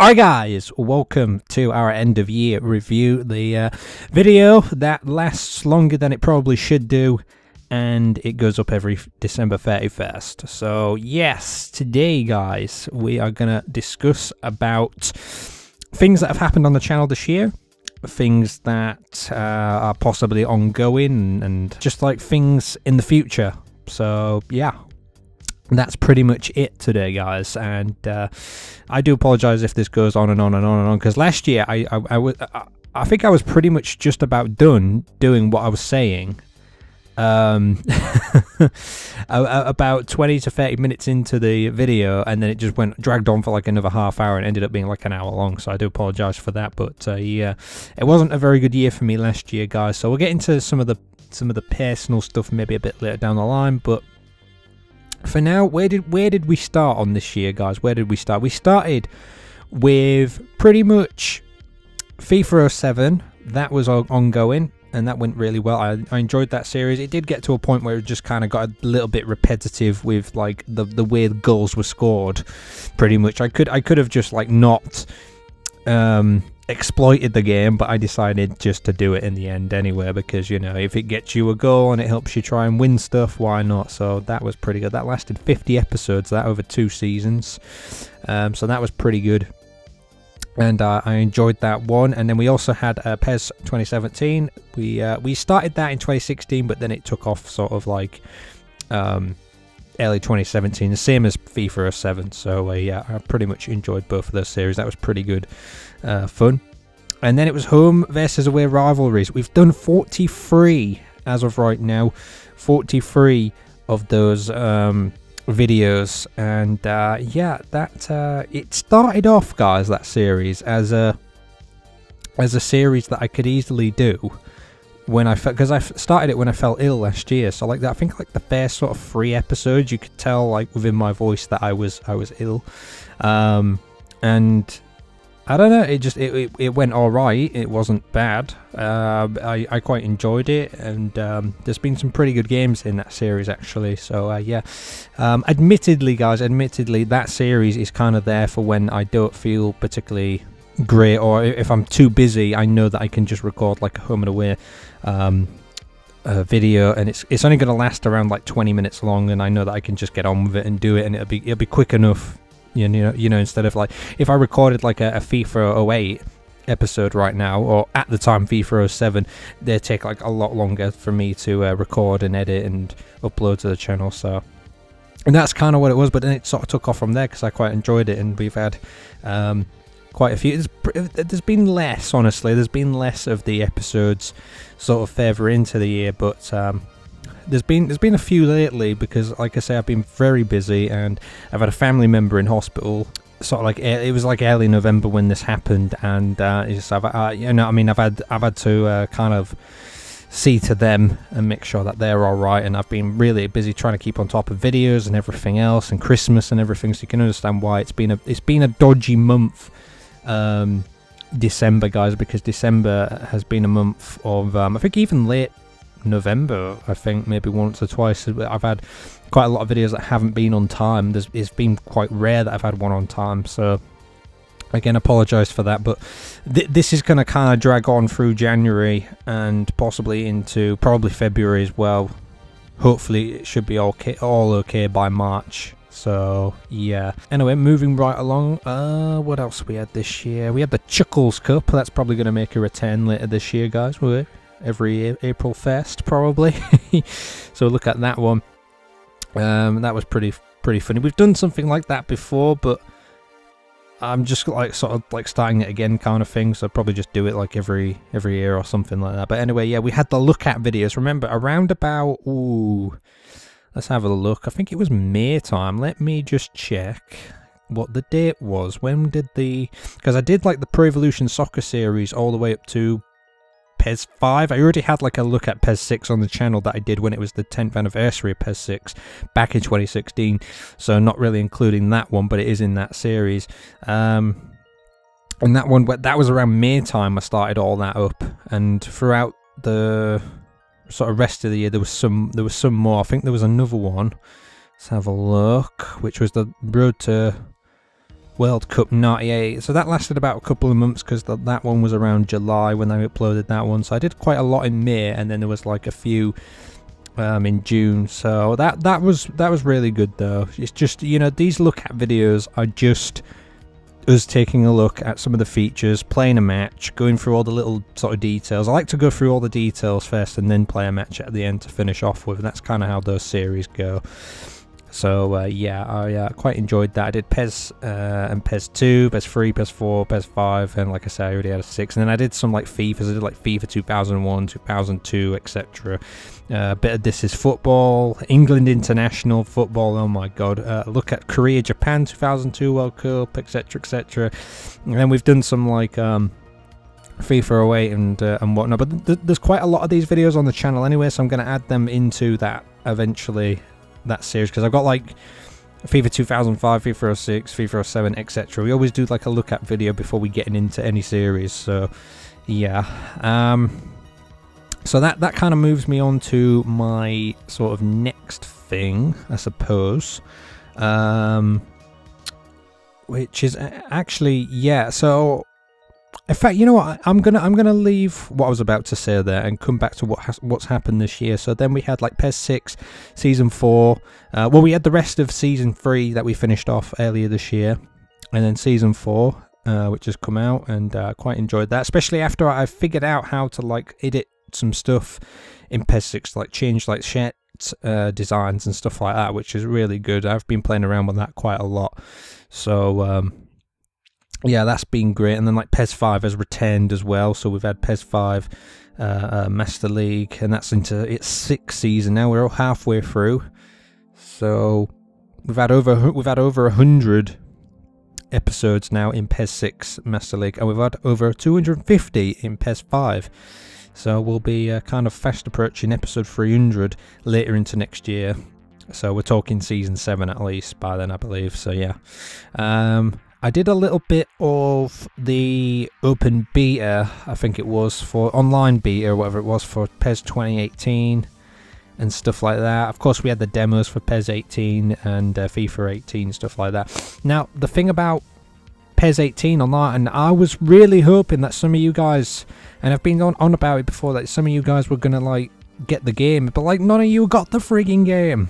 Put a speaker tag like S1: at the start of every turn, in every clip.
S1: Alright guys, welcome to our end of year review, the video that lasts longer than it probably should do, and it goes up every December 31st. So yes, today guys, we are going to discuss about things that have happened on the channel this year, things that are possibly ongoing, and just like things in the future. So yeah. That's pretty much it today, guys, and I do apologize if this goes on and on and on and on, because last year I think I was pretty much just about done doing what I was saying. About 20 to 30 minutes into the video, and then it just dragged on for like another half hour and ended up being like an hour long, so I do apologize for that. But yeah, it wasn't a very good year for me last year, guys, so we'll get into some of the personal stuff maybe a bit later down the line. But for now, where did we start on this year, guys? Where did we start? We started with pretty much FIFA 07. That was ongoing, and that went really well. I enjoyed that series. It did get to a point where it just kind of got a little bit repetitive with like the way the goals were scored. Pretty much, I could have just like not exploited the game, but I decided just to do it in the end anyway, because you know, if it gets you a goal and it helps you try and win stuff, why not? So that was pretty good. That lasted 50 episodes, that over 2 seasons, so that was pretty good, and I enjoyed that one. And then we also had PES 2017. We started that in 2016, but then it took off sort of like early 2017, the same as FIFA 07. So yeah, I pretty much enjoyed both of those series. That was pretty good fun. And then it was home versus away rivalries. We've done 43 as of right now, 43 of those videos, and yeah, that it started off, guys, that series as a series that I could easily do when because I started it when I fell ill last year. So like that, I think like the first sort of 3 episodes, you could tell like within my voice that I was ill, and I don't know, it went all right. It wasn't bad. I quite enjoyed it, and there's been some pretty good games in that series actually. So yeah, admittedly, guys, that series is kind of there for when I don't feel particularly great, or if I'm too busy. I know that I can just record like a home and away video, and it's only going to last around like 20 minutes long, and I know that I can just get on with it and do it, and it'll be quick enough. You know, instead of like if I recorded like a FIFA 08 episode right now, or at the time FIFA 07, they take like a lot longer for me to record and edit and upload to the channel. So, and that's kind of what it was. But then it sort of took off from there because I quite enjoyed it, and we've had quite a few. There's been less, honestly. There's been less of the episodes sort of further into the year, but there's been a few lately, because like I say, I've been very busy, and I've had a family member in hospital. Sort of like it was like early November when this happened, and you know, I mean, I've had to kind of see to them and make sure that they're all right, and I've been really busy trying to keep on top of videos and everything else, and Christmas and everything. So you can understand why it's been a dodgy month. December, guys, because December has been a month of I think even late November, I think maybe once or twice I've had quite a lot of videos that haven't been on time. It's been quite rare that I've had one on time, so again, apologize for that. But this is going to kind of drag on through January and possibly into probably February as well. Hopefully it should be all okay by March. So yeah, anyway, moving right along, what else we had this year? We had the Chuckles Cup. That's probably going to make a return later this year, guys. Every April 1st probably. So look at that one. That was pretty funny. We've done something like that before, but I'm just like sort of like starting it again kind of thing, so I'll probably just do it like every year or something like that. But anyway, yeah, we had the look at videos, remember, around about, let's have a look. I think it was May time. Let me just check what the date was. When did because I did like the Pro Evolution Soccer series all the way up to PES 5. I already had like a look at PES 6 on the channel that I did when it was the 10th anniversary of PES 6 back in 2016, so not really including that one, but it is in that series. And that one, that was around May time I started all that up, and throughout the sort of rest of the year there was some more. I think there was another one. Let's have a look, which was the Road to World Cup 98. So that lasted about a couple of months because that one was around July when I uploaded that one. So I did quite a lot in May, and then there was like a few in June. So that was really good though. It's just, you know, these look at videos are just us taking a look at some of the features, playing a match, going through all the little sort of details. I like to go through all the details first and then play a match at the end to finish off with, and that's kind of how those series go. So yeah, I quite enjoyed that. I did PES and PES 2, PES 3, PES 4, PES 5, and like I said, I already had a 6. And then I did some like FIFAs. I did like FIFA 2001, 2002, etc. A bit of This Is Football, England International Football. Oh my God! Look at Korea, Japan 2002 World Cup, etc., etc. And then we've done some like FIFA 08 and whatnot. But there's quite a lot of these videos on the channel anyway, so I'm going to add them into that eventually. That series, because I've got like FIFA 2005, FIFA 06, FIFA 07, etc. We always do like a look at video before we get into any series. So yeah, so that kind of moves me on to my sort of next thing, I suppose, which is actually, yeah, so in fact, you know what? I'm gonna leave what I was about to say there and come back to what's happened this year. So then we had like PES 6 Season 4. Well, we had the rest of Season 3 that we finished off earlier this year, and then Season 4, which has come out, and quite enjoyed that. Especially after I figured out how to like edit some stuff in PES 6, like change like shirt designs and stuff like that, which is really good. I've been playing around with that quite a lot. So yeah, that's been great. And then like PES 5 has returned as well, so we've had PES 5 Master League, and that's into its 6th season now. We're all halfway through, so we've had over 100 episodes now in PES 6 Master League, and we've had over 250 in PES 5. So we'll be kind of fast approaching episode 300 later into next year. So we're talking season 7 at least by then, I believe. So yeah. I did a little bit of the open beta, I think it was, for online beta or whatever it was, for PES 2018 and stuff like that. Of course, we had the demos for PES 18 and FIFA 18, stuff like that. Now, the thing about PES 18 online, and I was really hoping that some of you guys, and I've been on about it before, that some of you guys were going to, like, get the game, but, like, none of you got the frigging game.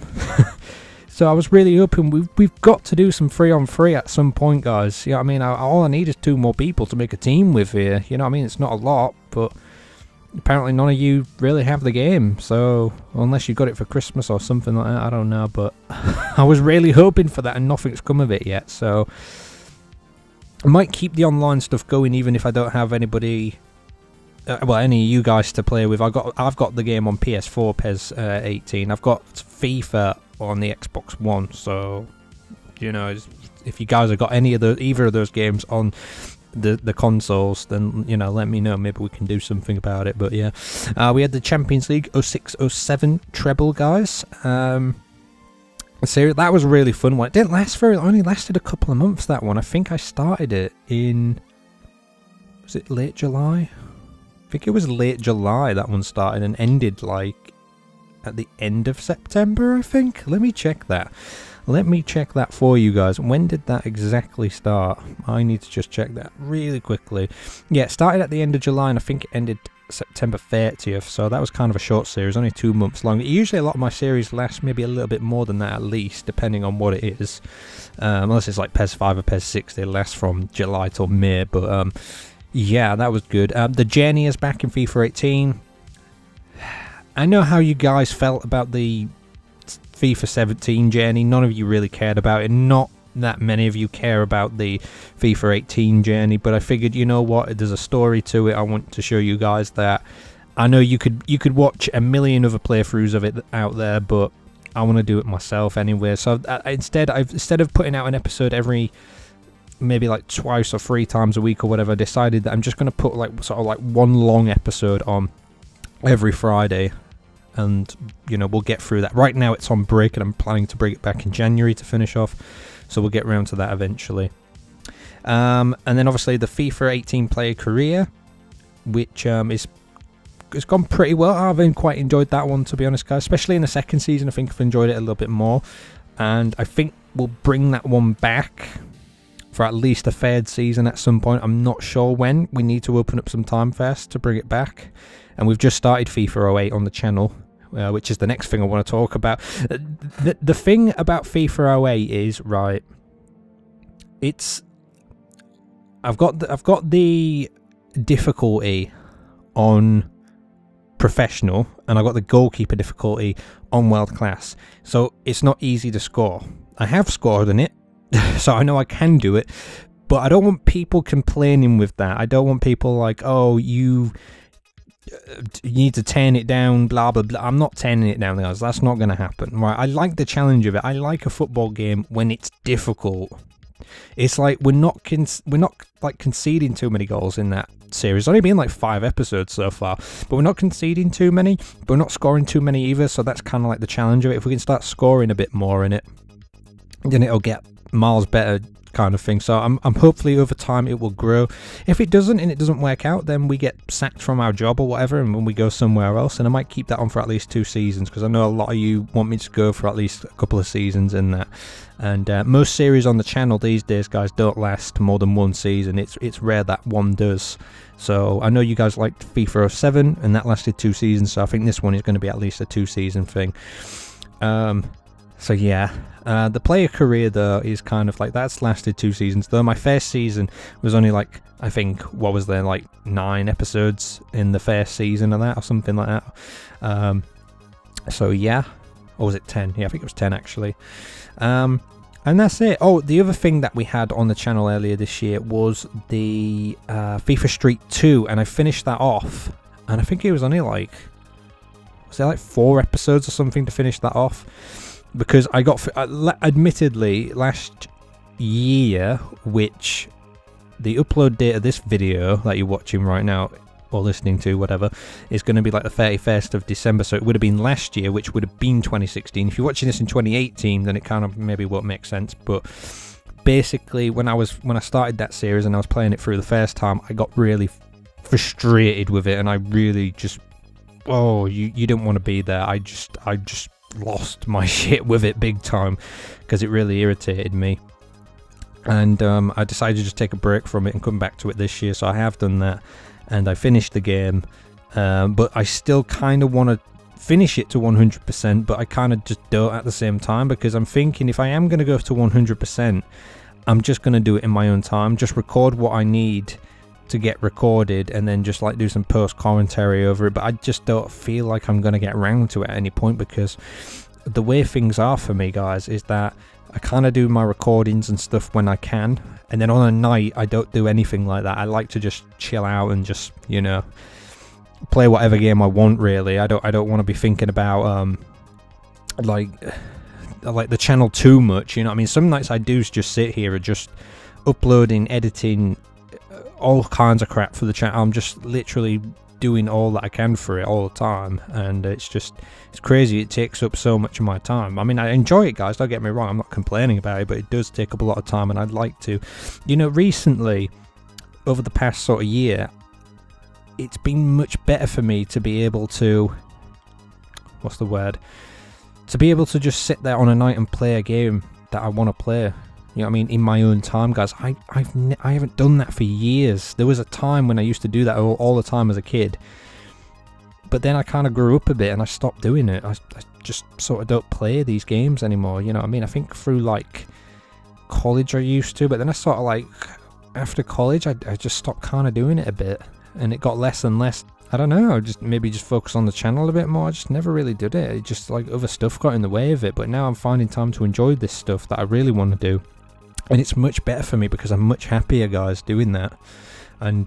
S1: So I was really hoping we've got to do some 3-on-3 at some point, guys. You know what I mean? All I need is 2 more people to make a team with here. You know what I mean? It's not a lot, but apparently none of you really have the game. So unless you got it for Christmas or something like that, I don't know. But I was really hoping for that, and nothing's come of it yet. So I might keep the online stuff going even if I don't have anybody, well, any of you guys to play with. I've got the game on PS4, PES 18. I've got FIFA on the Xbox One, so you know, if you guys have got either of those games on the consoles, then you know, let me know, maybe we can do something about it. But yeah, we had the Champions League 06-07 treble, guys. So that was a really fun one. It didn't last very long, it only lasted a couple of months, that one. I think I started it in, was it late July? I think it was late July that one started, and ended like at the end of September, I think. Let me check that. Let me check that for you guys. When did that exactly start? I need to just check that really quickly. Yeah, it started at the end of July, and I think it ended September 30th. So that was kind of a short series, only 2 months long. Usually a lot of my series last maybe a little bit more than that, at least, depending on what it is. Unless it's like PES 5 or PES 6, they last from July till May. But yeah, that was good. The Journey is back in FIFA 18. I know how you guys felt about the FIFA 17 journey. None of you really cared about it. Not that many of you care about the FIFA 18 journey, but I figured, you know what, there's a story to it. I want to show you guys that. I know you could watch a million other playthroughs of it out there, but I want to do it myself anyway. So instead of putting out an episode every maybe like twice or 3 times a week or whatever, I decided that I'm just going to put like sort of like one long episode on every Friday. And, you know, we'll get through that. Right now it's on break, and I'm planning to bring it back in January to finish off. So we'll get around to that eventually. And then obviously the FIFA 18 player career, which it's gone pretty well. I've quite enjoyed that one, to be honest, guys. Especially in the second season, I think I've enjoyed it a little bit more. And I think we'll bring that one back for at least a third season at some point. I'm not sure when. We need to open up some time first to bring it back. And we've just started FIFA 08 on the channel, which is the next thing I want to talk about. The thing about FIFA 08 is, right, it's... I've got the difficulty on professional, and I've got the goalkeeper difficulty on world class. So it's not easy to score. I have scored in it, so I know I can do it, but I don't want people complaining with that. I don't want people like, oh, you need to turn it down, blah blah blah. I'm not turning it down, guys. That's not going to happen, right? I like the challenge of it. I like a football game when it's difficult. It's like we're not like conceding too many goals in that series. It's only been like 5 episodes so far, but we're not conceding too many, but we're not scoring too many either. So that's kind of like the challenge of it. If we can start scoring a bit more in it, then it'll get miles better, kind of thing. So I'm hopefully over time it will grow. If it doesn't and it doesn't work out, then we get sacked from our job or whatever, and when we go somewhere else. And I might keep that on for at least 2 seasons, because I know a lot of you want me to go for at least a couple of seasons in that. And most series on the channel these days, guys, don't last more than 1 season. It's rare that one does. So I know you guys liked FIFA 07, and that lasted 2 seasons. So I think this one is going to be at least a 2-season thing. So yeah, the player career though is kind of like, that's lasted 2 seasons. Though my first season was only like, I think, what was there, like 9 episodes in the first season of that, or something like that. So yeah, or was it 10? Yeah, I think it was 10 actually. And that's it. Oh, the other thing that we had on the channel earlier this year was the FIFA Street 2, and I finished that off. And I think it was only like, was there like 4 episodes or something to finish that off? Because I got, admittedly, last year, which the upload date of this video that you're watching right now, or listening to, whatever, is going to be like the 31st of December, so it would have been last year, which would have been 2016. If you're watching this in 2018, then it kind of maybe won't make sense, but basically, when I started that series and I was playing it through the first time, I got really frustrated with it, and I really just, oh, you didn't want to be there. I just lost my shit with it big time, because it really irritated me. And I decided to just take a break from it and come back to it this year, so I have done that. And I finished the game, but I still kind of want to finish it to 100%, but I kind of just don't at the same time, because I'm thinking if I am going to go to 100%, I'm just going to do it in my own time, just record what I need to get recorded, and then just like do some post commentary over it. But I just don't feel like I'm going to get around to it at any point, because the way things are for me, guys, is that I kind of do my recordings and stuff when I can, and then on a night I don't do anything like that. I like to just chill out and just, you know, play whatever game I want, really. I don't want to be thinking about like the channel too much, you know what I mean? Some nights I do just sit here and just uploading, editing, all kinds of crap for the channel. I'm just literally doing all that I can for it all the time, and it's crazy. It takes up so much of my time. I mean, I enjoy it, guys, don't get me wrong, I'm not complaining about it, but it does take up a lot of time, and I'd like to, you know, recently, over the past sort of year, it's been much better for me to be able to, what's the word, to be able to just sit there on a night and play a game that I want to play. You know what I mean? In my own time, guys. I haven't done that for years. There was a time when I used to do that all the time as a kid. But then I kind of grew up a bit and I stopped doing it. I just sort of don't play these games anymore. You know what I mean? I think through like college I used to. But then I sort of like, after college, I just stopped kind of doing it a bit. And it got less and less. I don't know. I just maybe just focus on the channel a bit more. I just never really did it. It just like other stuff got in the way of it. But now I'm finding time to enjoy this stuff that I really want to do. And it's much better for me because I'm much happier, guys, doing that. And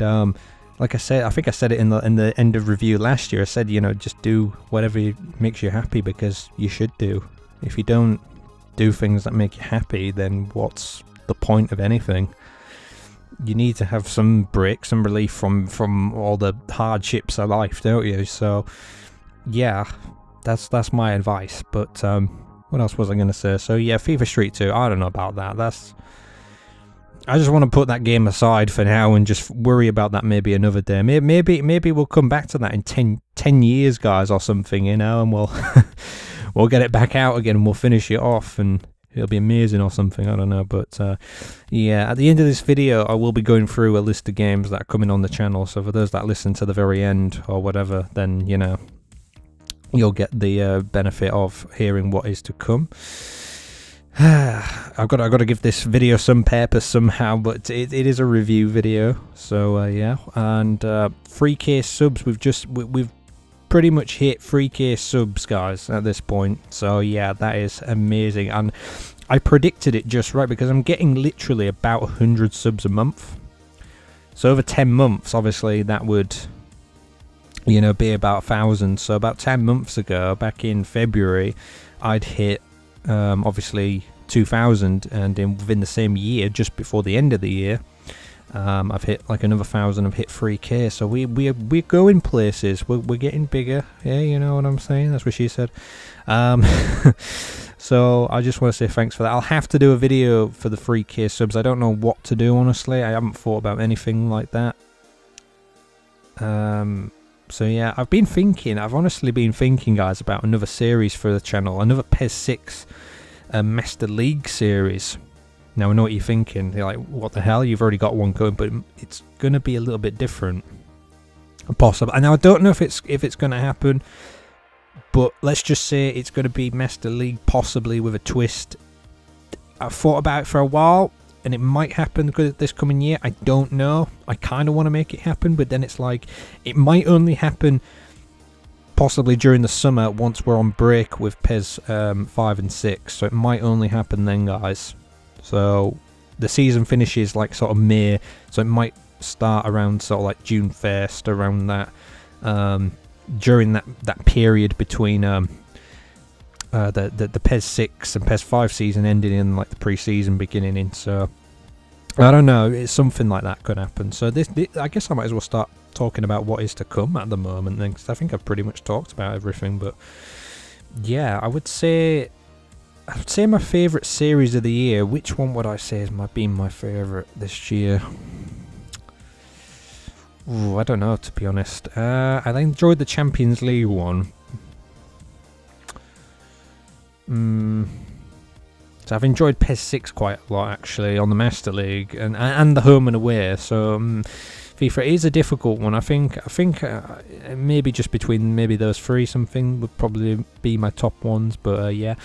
S1: like I said, I think I said it in the end of review last year. I said, you know, just do whatever makes you happy, because you should do. If you don't do things that make you happy, then what's the point of anything? You need to have some break, some relief from all the hardships of life, don't you? So yeah, that's my advice. But what else was I going to say? So yeah, FIFA Street 2, I don't know about that. I just want to put that game aside for now and just worry about that maybe another day. Maybe we'll come back to that in 10 years, guys, or something, you know, and we'll we'll get it back out again and we'll finish it off. And it'll be amazing or something, I don't know. But yeah, at the end of this video I will be going through a list of games that are coming on the channel, so for those that listen to the very end or whatever, then you know, you'll get the benefit of hearing what is to come. I've got to give this video some purpose somehow, but it is a review video, so yeah. And 3K subs, we've pretty much hit 3K subs, guys, at this point. So yeah, that is amazing, and I predicted it just right because I'm getting literally about 100 subs a month. So over 10 months, obviously that would, you know, be about 1,000. So about 10 months ago, back in February, I'd hit obviously 2,000, and within the same year, just before the end of the year, I've hit like another 1,000. I've hit 3K. So we're going places. We're getting bigger. Yeah, you know what I'm saying. That's what she said. So I just want to say thanks for that. I'll have to do a video for the 3K subs. I don't know what to do, honestly. I haven't thought about anything like that. So yeah, I've honestly been thinking, guys, about another series for the channel, another PES 6 Master League series. Now I know what you're thinking, you're like, what the hell, you've already got one going, but it's going to be a little bit different. Possible. And now I don't know if it's going to happen, but let's just say it's going to be Master League, possibly with a twist. I've thought about it for a while, and it might happen this coming year. I don't know. I kind of want to make it happen, but then it's like, it might only happen possibly during the summer once we're on break with PES 5 and 6. So it might only happen then, guys. So the season finishes like sort of May, so it might start around sort of like June 1st, around that, during that period between the PES 6 and PES 5 season ending in like the pre-season beginning in. So I don't know, it's something like that could happen. So this I guess I might as well start talking about what is to come at the moment then, because I think I've pretty much talked about everything. But yeah, I would say my favourite series of the year. Which one would I say has been my favourite this year? Ooh, I don't know, to be honest. I enjoyed the Champions League one. So I've enjoyed PES 6 quite a lot, actually, on the Master League and the home and away. So FIFA is a difficult one. I think maybe just between those three, something would probably be my top ones. But yeah,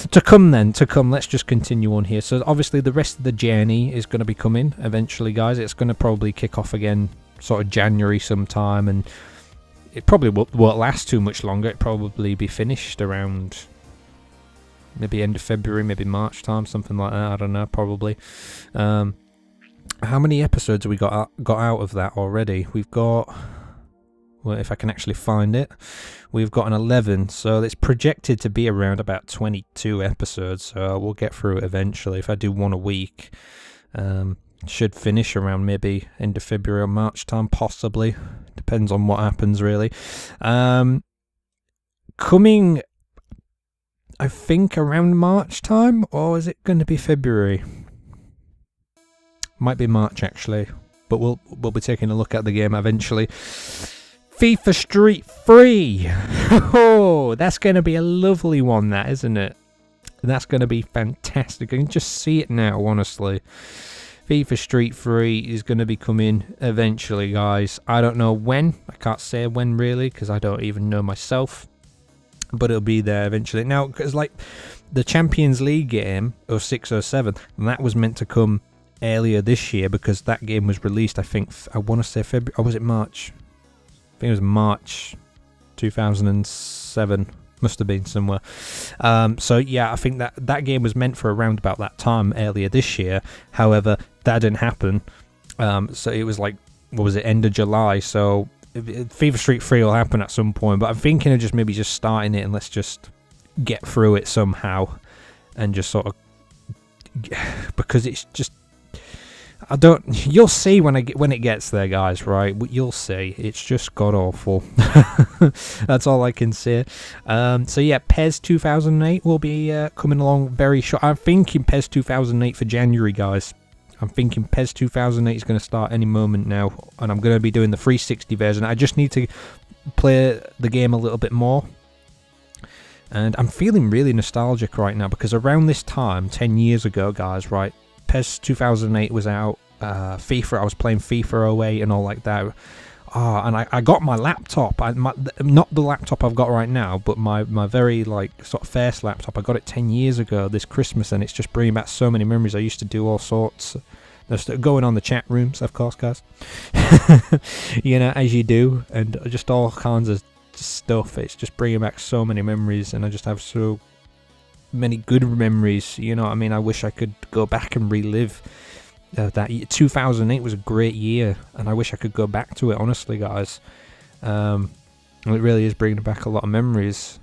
S1: to come. Let's just continue on here. So obviously the rest of the journey is going to be coming eventually, guys. It's going to probably kick off again sort of January sometime, and it probably won't last too much longer. It'll probably be finished around maybe end of February, maybe March time, something like that. I don't know, probably. How many episodes have we got out of that already? We've got, well, if I can actually find it, we've got an 11, so it's projected to be around about 22 episodes, so we'll get through it eventually. If I do one a week, should finish around maybe end of February or March time, possibly. Depends on what happens, really. Coming, I think, around March time, or is it going to be February? Might be March, actually, but we'll be taking a look at the game eventually. FIFA Street 3. Oh, that's going to be a lovely one, that, isn't it? That's going to be fantastic. I can just see it now, honestly. FIFA Street 3 is going to be coming eventually, guys. I don't know when. I can't say when, really, because I don't even know myself. But it'll be there eventually. Now, because like the Champions League game, 06-07, that was meant to come earlier this year, because that game was released, I think, I want to say February, or was it March? I think it was March 2007. Must have been somewhere. So yeah, I think that game was meant for around about that time earlier this year. However, that didn't happen. So it was like, what was it, end of July? So FIFA Street 3 will happen at some point, but I'm thinking of maybe just starting it, and let's just get through it somehow, and just sort of, because it's just, you'll see when it gets there, guys, right? You'll see. It's just god awful. That's all I can say. So yeah, PES 2008 will be coming along very short. I'm thinking PES 2008 for January, guys. I'm thinking PES 2008 is going to start any moment now, and I'm going to be doing the 360 version. I just need to play the game a little bit more. And I'm feeling really nostalgic right now, because around this time, 10 years ago, guys, right, PES 2008 was out, FIFA, I was playing FIFA 08 and all like that. And I got my laptop, not the laptop I've got right now, but my very, like, sort of first laptop. I got it 10 years ago this Christmas, and it's just bringing back so many memories. I used to do all sorts, just going on the chat rooms, of course, guys, you know, as you do, and just all kinds of stuff. It's just bringing back so many memories, and I just have so many good memories, you know what I mean? I wish I could go back and relive that year. 2008 was a great year, and I wish I could go back to it, honestly, guys. It really is bringing back a lot of memories.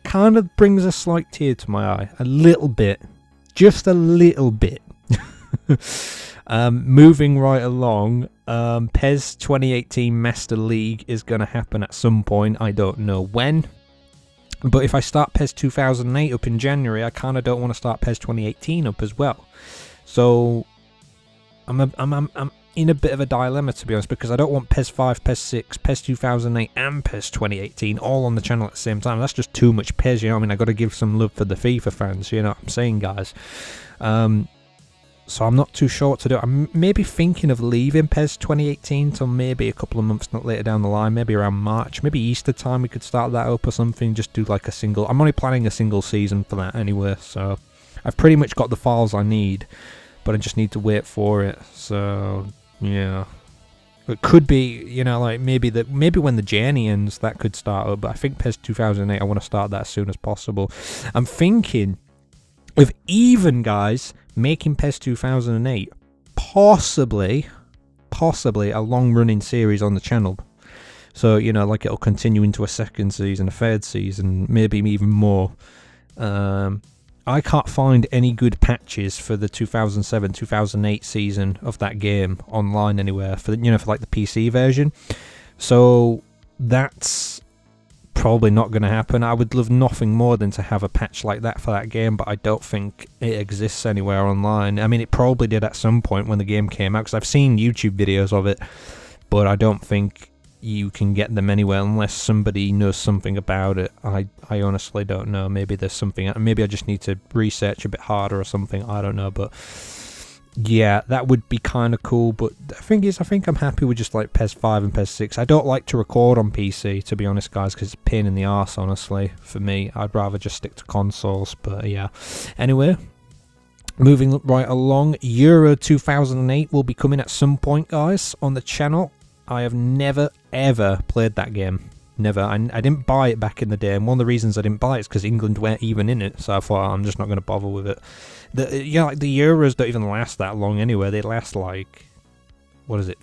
S1: Kind of brings a slight tear to my eye, a little bit, just a little bit. Moving right along, PES 2018 Master League is going to happen at some point. I don't know when, but if I start PES 2008 up in January, I kind of don't want to start PES 2018 up as well. So I'm in a bit of a dilemma, to be honest, because I don't want PES 5, PES 6, PES 2008 and PES 2018 all on the channel at the same time. That's just too much PES, you know what I mean? I got to give some love for the FIFA fans, you know what I'm saying, guys? So I'm not too sure what to do. I'm maybe thinking of leaving PES 2018 till maybe a couple of months later down the line, maybe around March, maybe Easter time we could start that up or something, just do like a single. I'm only planning a single season for that anyway, so I've pretty much got the files I need, but I just need to wait for it. So yeah, it could be, you know, like maybe when the journey ends, that could start up, but I think PES 2008, I want to start that as soon as possible. I'm thinking of even, guys, making PES 2008 possibly a long-running series on the channel. So, you know, like it'll continue into a second season, a third season, maybe even more. I can't find any good patches for the 2007-2008 season of that game online anywhere, for, you know, for like the PC version. So that's probably not going to happen. I would love nothing more than to have a patch like that for that game, but I don't think it exists anywhere online. I mean, it probably did at some point when the game came out, because I've seen YouTube videos of it, but I don't think you can get them anywhere unless somebody knows something about it. I honestly don't know. Maybe there's something, maybe I just need to research a bit harder or something, I don't know, but yeah, that would be kind of cool. But the thing is, I think I'm happy with just like PES 5 and PES 6. I don't like to record on PC, to be honest, guys, because it's a pain in the arse, honestly, for me. I'd rather just stick to consoles, but yeah. Anyway, moving right along, Euro 2008 will be coming at some point, guys, on the channel. I have never, ever played that game. Never. I didn't buy it back in the day, and one of the reasons I didn't buy it is because England weren't even in it, so I thought I'm just not going to bother with it. You know, like the Euros don't even last that long anyway. They last like, what is it,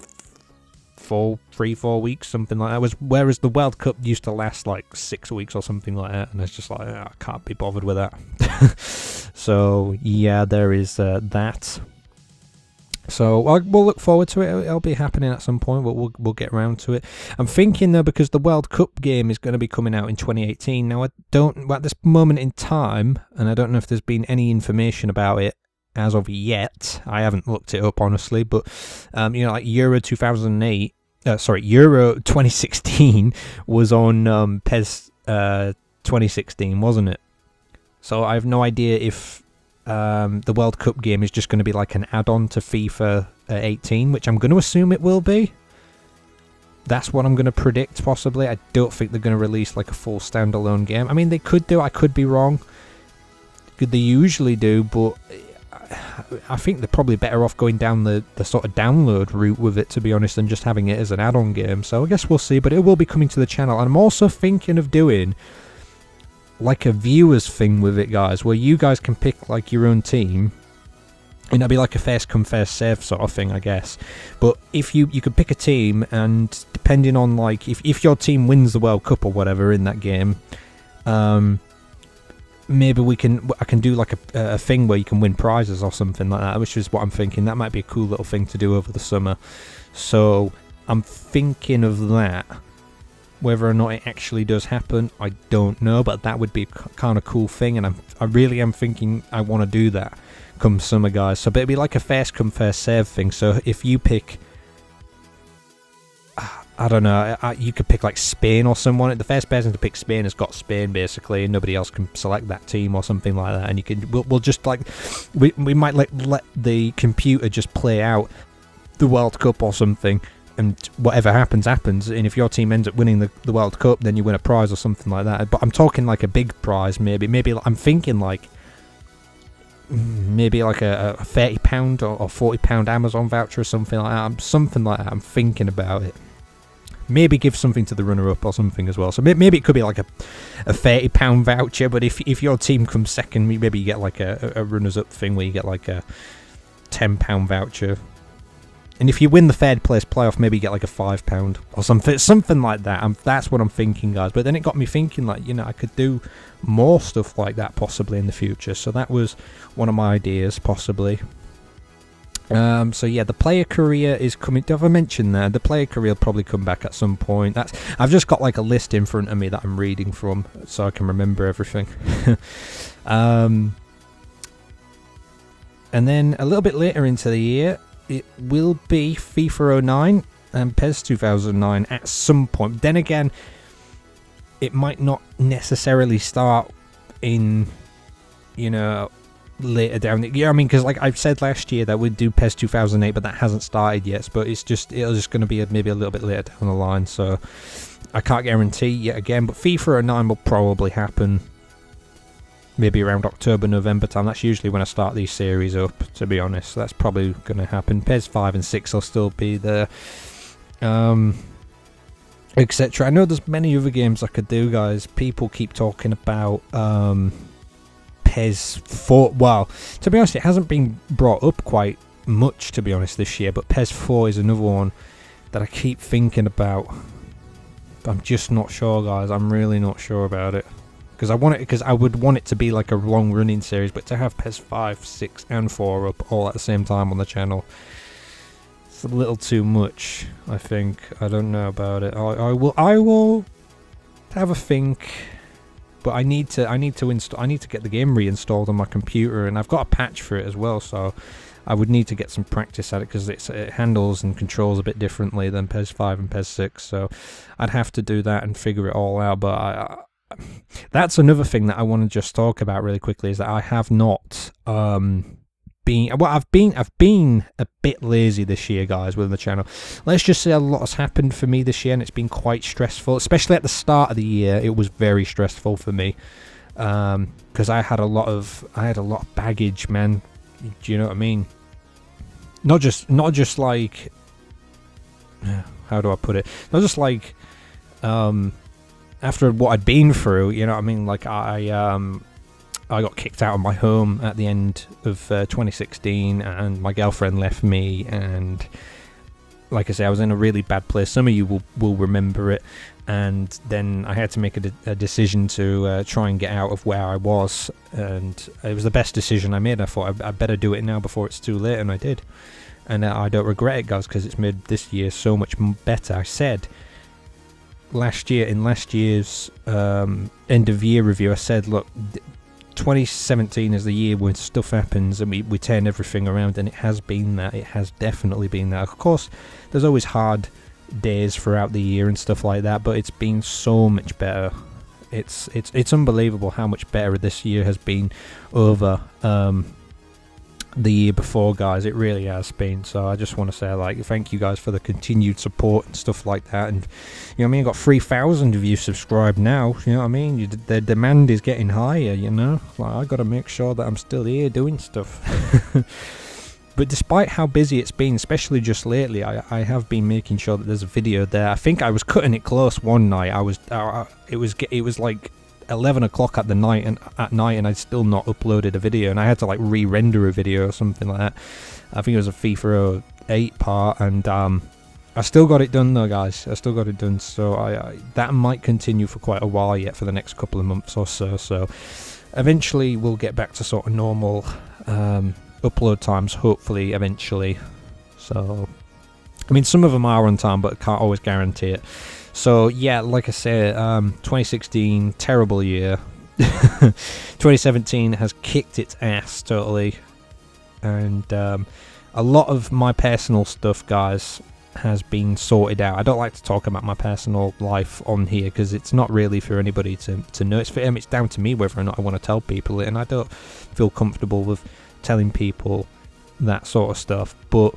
S1: 3-4 weeks, something like that. Whereas the World Cup used to last like 6 weeks or something like that, and it's just like, I can't be bothered with that. So yeah, there is that. So we'll look forward to it. It'll be happening at some point, but we'll get around to it. I'm thinking though, because the World Cup game is going to be coming out in 2018. Now I don't, at this moment in time, and I don't know if there's been any information about it as of yet. I haven't looked it up, honestly, but you know, like Euro 2008, Euro 2016 was on PES 2016, wasn't it? So I have no idea if the World Cup game is just going to be like an add-on to FIFA 18, which I'm going to assume it will be. That's what I'm going to predict, possibly. I don't think they're going to release like a full standalone game. I mean, they could do, I could be wrong. They usually do, but I think they're probably better off going down the sort of download route with it, to be honest, than just having it as an add-on game. So I guess we'll see, but it will be coming to the channel. And I'm also thinking of doing like a viewers thing with it, guys, where you guys can pick like your own team, and it'll be like a first come first serve sort of thing, I guess. But if you could pick a team, and depending on like if your team wins the World Cup or whatever in that game, maybe I can do like a thing where you can win prizes or something like that, which is what I'm thinking. That might be a cool little thing to do over the summer. So I'm thinking of that. Whether or not it actually does happen, I don't know, but that would be a kind of cool thing, and I really am thinking I want to do that come summer, guys. So but it'd be like a first come first serve thing. So if you pick, I don't know. You could pick like Spain or someone. The first person to pick Spain has got Spain basically, and nobody else can select that team or something like that. And you can we'll just like we might let the computer just play out the World Cup or something, and whatever happens happens. And if your team ends up winning the World Cup, then you win a prize or something like that. But I'm talking like a big prize, maybe I'm thinking like maybe like a £30 or £40 Amazon voucher or something like that. Something like that. I'm thinking about it. Maybe give something to the runner-up or something as well. So maybe it could be like a £30 voucher. But if your team comes second, maybe you get like a runners-up thing where you get like a £10 voucher. And if you win the third place playoff, maybe you get like a £5 or something like that. That's what I'm thinking, guys. But then it got me thinking, like, you know, I could do more stuff like that possibly in the future. So that was one of my ideas, possibly. So yeah, the player career is coming. Have I mentioned that? The player career will probably come back at some point. I've just got like a list in front of me that I'm reading from, so I can remember everything. And then a little bit later into the year, it will be FIFA 09 and PES 2009 at some point. Then again, it might not necessarily start in, you know, later down. Yeah, I mean, because like I've said last year that we'd do PES 2008, but that hasn't started yet. But it'll just going to be maybe a little bit later down the line. So I can't guarantee yet again. But FIFA 09 will probably happen maybe around October, November time. That's usually when I start these series up, to be honest. That's probably going to happen. PES 5 and 6 will still be there, etc. I know there's many other games I could do, guys. People keep talking about PES 4. Well, to be honest, it hasn't been brought up quite much, to be honest, this year. But PES 4 is another one that I keep thinking about. But I'm just not sure, guys. I'm really not sure about it. Because I would want it to be like a long running series, but to have PES 5, 6 and 4 up all at the same time on the channel, it's a little too much, I think. I don't know about it. I will have a think, but I need to get the game reinstalled on my computer, and I've got a patch for it as well, so I would need to get some practice at it, because it handles and controls a bit differently than PES 5 and PES 6, so I'd have to do that and figure it all out. But that's another thing that I want to just talk about really quickly, is that I have not I've been a bit lazy this year, guys, with the channel. Let's just say a lot has happened for me this year, and it's been quite stressful, especially at the start of the year. It was very stressful for me, because I had a lot of baggage, man. Do you know what I mean? Not just like, how do I put it? Not just like after what I'd been through, you know what I mean? Like I got kicked out of my home at the end of 2016, and my girlfriend left me, and like I say, I was in a really bad place. Some of you will remember it. And then I had to make a decision to try and get out of where I was, and it was the best decision I made. I thought I'd better do it now before it's too late, and I did. And I don't regret it, guys, because it's made this year so much better. I said last year's end of year review, I said, look, 2017 is the year when stuff happens and we turn everything around, and it has been that. It has definitely been that. Of course, there's always hard days throughout the year and stuff like that, but it's been so much better. It's unbelievable how much better this year has been over the year before, guys. It really has been. So I just want to say, like, thank you guys for the continued support and stuff like that. And you know what I mean, I got 3,000 of you subscribed now. You know what I mean? The demand is getting higher, you know. Like, I got to make sure that I'm still here doing stuff. But despite how busy it's been, especially just lately, I have been making sure that there's a video there. I think I was cutting it close one night. It was like 11 o'clock at night, and I'd still not uploaded a video, and I had to like re-render a video or something like that. I think it was a FIFA 08 part, and I still got it done though, guys. I still got it done, so that might continue for quite a while yet, for the next couple of months or so. So eventually we'll get back to sort of normal upload times, hopefully, eventually. So I mean, some of them are on time, but can't always guarantee it. So yeah, like I said, 2016, terrible year. 2017 has kicked its ass totally, and a lot of my personal stuff, guys, has been sorted out. I don't like to talk about my personal life on here because it's not really for anybody to know. It's for him. It's down to me whether or not I want to tell people it, and I don't feel comfortable with telling people that sort of stuff. But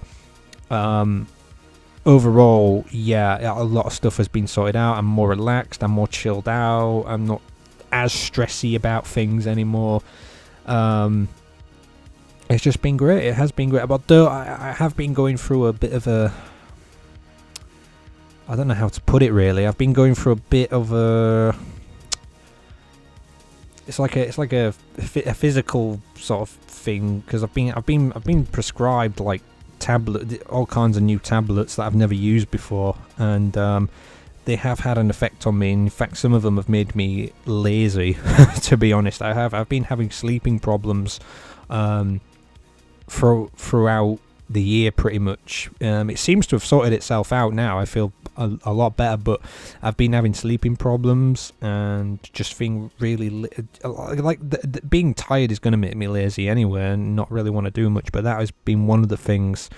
S1: overall, yeah, a lot of stuff has been sorted out. I'm more relaxed. I'm more chilled out. I'm not as stressy about things anymore. It's just been great. It has been great. But though I have been going through a bit of a, I don't know how to put it really. I've been going through a bit of a, it's like a physical sort of thing, because I've been prescribed like all kinds of new tablets that I've never used before, and they have had an effect on me. In fact, some of them have made me lazy. To be honest, I've been having sleeping problems throughout the year pretty much. It seems to have sorted itself out now. I feel a lot better, but I've been having sleeping problems and just feeling really being tired is going to make me lazy anyway and not really want to do much. But that has been one of the things,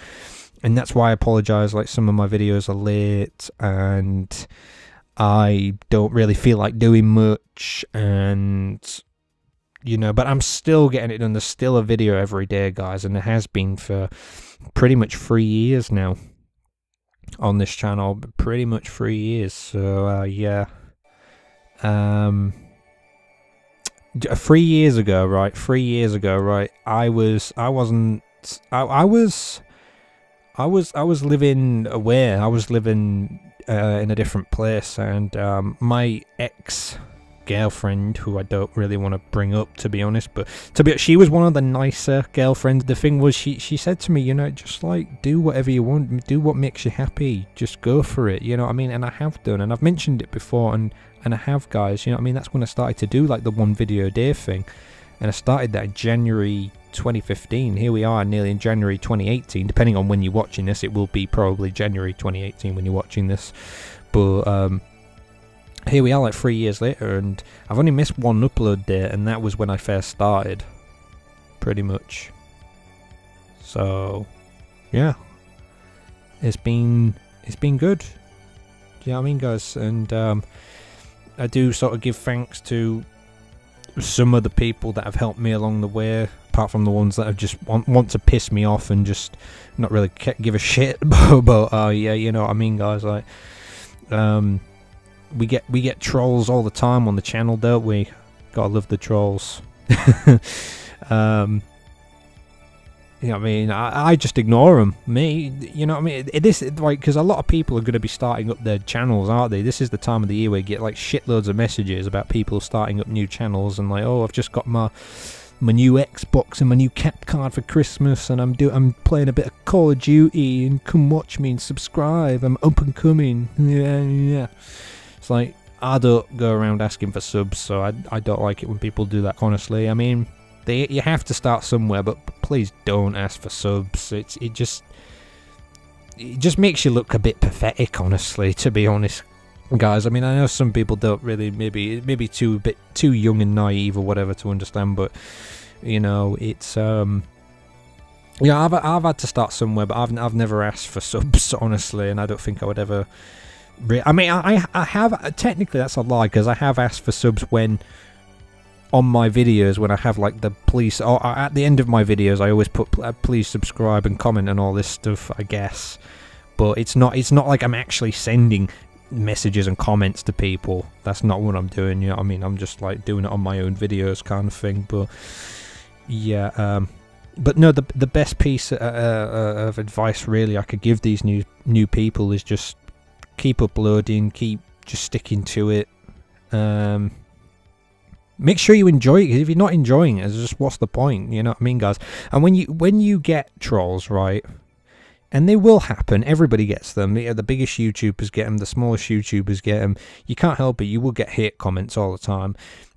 S1: and that's why I apologize. Like, some of my videos are late and I don't really feel like doing much, and you know, but I'm still getting it done. There's still a video every day, guys, and it has been for pretty much 3 years now on this channel. Pretty much 3 years. So yeah, 3 years ago, right? 3 years ago, right? I was living away. I was living in a different place, and my ex-girlfriend, who I don't really want to bring up, to be honest, but she was one of the nicer girlfriends. The thing was, she said to me, you know, just like, do whatever you want, do what makes you happy, just go for it, you know what I mean? And I have done, and I've mentioned it before, and I have, guys, you know what I mean? That's when I started to do like the one video a day thing, and I started that in January 2015. Here we are, nearly in January 2018. Depending on when you're watching this, it will be probably January 2018 when you're watching this. But here we are, like 3 years later, and I've only missed one upload date, and that was when I first started, pretty much. So yeah, it's been good. Do you know what I mean, guys? And I do sort of give thanks to some of the people that have helped me along the way, apart from the ones that have just want to piss me off and just not really give a shit about yeah, you know what I mean, guys? Like, we get trolls all the time on the channel, don't we? Gotta love the trolls. You know what I mean? I just ignore them. Me, you know what I mean? This, like, because a lot of people are going to be starting up their channels, aren't they? This is the time of the year where you get like shitloads of messages about people starting up new channels, and like, oh, I've just got my new Xbox and my new cap card for Christmas, and I'm playing a bit of Call of Duty, and come watch me and subscribe. I'm up and coming. Yeah. It's like, I don't go around asking for subs, so I don't like it when people do that, honestly. I mean, you have to start somewhere, but please don't ask for subs. It just makes you look a bit pathetic, honestly, to be honest, guys. I mean, I know some people don't really, maybe a bit too young and naive or whatever to understand, but you know, it's yeah, I've had to start somewhere, but I've never asked for subs, honestly, and I don't think I would ever. I mean, I have, technically that's a lie, because I have asked for subs when on my videos, when I have like the please, or at the end of my videos, I always put please subscribe and comment and all this stuff, I guess. But it's not like I'm actually sending messages and comments to people. That's not what I'm doing, you know what I mean? I'm just like doing it on my own videos kind of thing. But yeah, but no, the best piece of advice really I could give these new people is just keep uploading, keep just sticking to it. Make sure you enjoy it, because if you're not enjoying it, it's just, what's the point? You know what I mean, guys? And when you get trolls, right, and they will happen, everybody gets them. The biggest YouTubers get them, the smallest YouTubers get them. You can't help it. You will get hate comments all the time.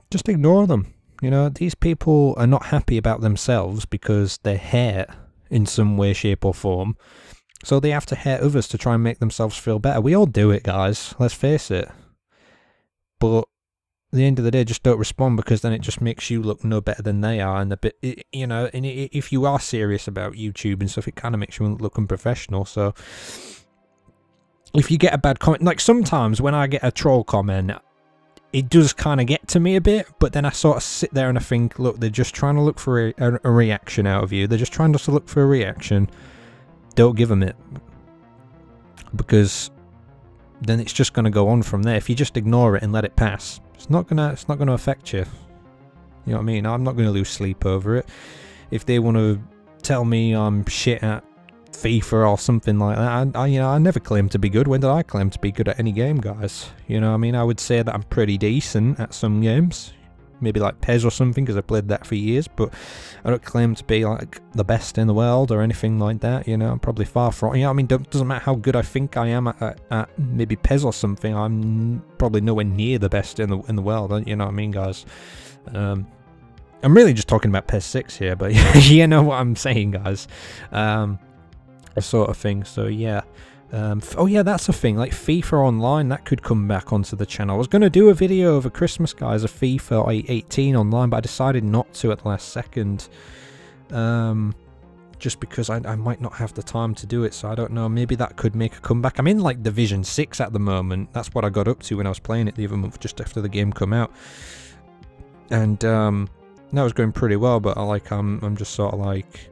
S1: Just ignore them. You know, these people are not happy about themselves because they hate in some way, shape, or form. So they have to hate others to try and make themselves feel better. We all do it, guys. Let's face it. But at the end of the day, just don't respond, because then it just makes you look no better than they are, and a bit, you know, and if you are serious about YouTube and stuff, it kind of makes you look unprofessional. So if you get a bad comment, like sometimes when I get a troll comment, it does kind of get to me a bit, but then I sort of sit there and I think, look, they're just trying to look for a reaction out of you. They're just trying to look for a reaction. Don't give them it, because then it's just going to go on from there. If you just ignore it and let it pass, it's not gonna affect you. You know what I mean? I'm not going to lose sleep over it. If they want to tell me I'm shit at FIFA or something like that, I never claimed to be good. When did I claim to be good at any game, guys? You know what I mean? I would say that I'm pretty decent at some games, maybe like PES or something, because I played that for years, but I don't claim to be like the best in the world or anything like that. You know, I'm probably far from, you know what I mean? Doesn't matter how good I think I am at maybe PES or something, I'm probably nowhere near the best in the world. You know what I mean, guys? I'm really just talking about PES 6 here, but you know what I'm saying, guys. Sort of thing. So yeah, oh yeah, that's a thing, like FIFA Online, that could come back onto the channel. I was going to do a video over Christmas, guys, of FIFA 18 Online, but I decided not to at the last second, just because I might not have the time to do it. So I don't know, maybe that could make a comeback. I'm in like Division 6 at the moment. That's what I got up to when I was playing it the other month, just after the game come out, and that was going pretty well, but I'm just sort of like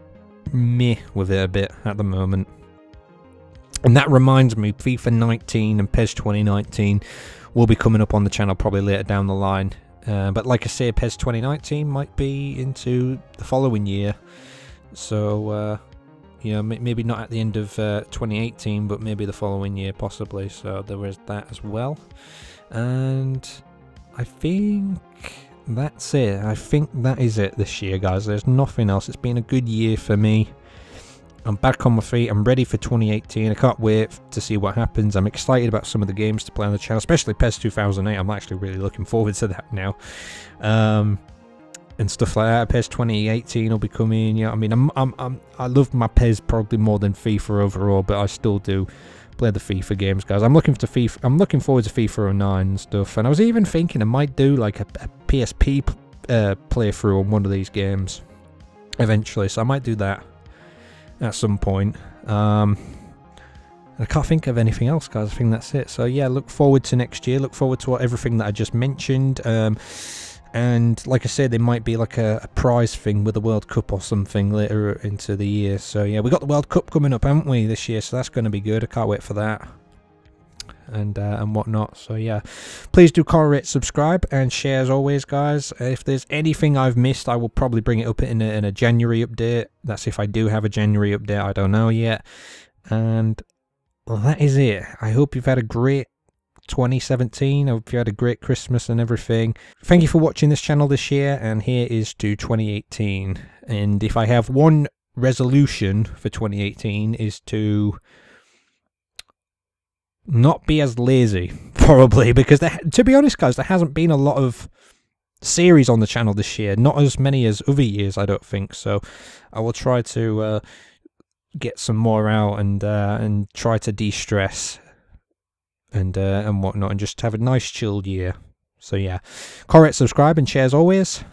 S1: meh with it a bit at the moment. And that reminds me, FIFA 19 and PES 2019 will be coming up on the channel probably later down the line, but like I say, PES 2019 might be into the following year, so you know, maybe not at the end of 2018, but maybe the following year possibly. So there is that as well. And I think that's it. I think that is it this year, guys. There's nothing else. It's been a good year for me. I'm back on my feet. I'm ready for 2018. I can't wait to see what happens. I'm excited about some of the games to play on the channel, especially PES 2008. I'm actually really looking forward to that now. And stuff like that. PES 2018 will be coming. Yeah, I mean, I love my PES probably more than FIFA overall, but I still do play the FIFA games, guys. I'm looking forward to FIFA 09 and stuff. And I was even thinking I might do like a PSP playthrough on one of these games eventually, so I might do that at some point. I can't think of anything else, guys. I think that's it. So yeah, look forward to next year. Look forward to everything that I just mentioned. And like I said, there might be like a prize thing with the World Cup or something later into the year. So yeah, we got the World Cup coming up, haven't we, this year? So that's going to be good. I can't wait for that. And whatnot. So yeah, please do comment, rate, subscribe, and share as always, guys. If there's anything I've missed, I will probably bring it up in a January update. That's if I do have a January update. I don't know yet. And well, that is it. I hope you've had a great 2017. I hope you had a great Christmas and everything. Thank you for watching this channel this year, and here is to 2018. And if I have one resolution for 2018 is to not be as lazy, probably, because to be honest, guys, there hasn't been a lot of series on the channel this year, not as many as other years, I don't think. So I will try to get some more out and try to de-stress and whatnot, and just have a nice chilled year. So yeah, comment, subscribe, and share as always.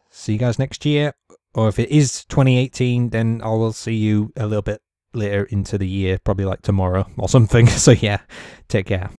S1: See you guys next year, or if it is 2018, then I will see you a little bit later into the year, probably like tomorrow or something. So yeah, take care.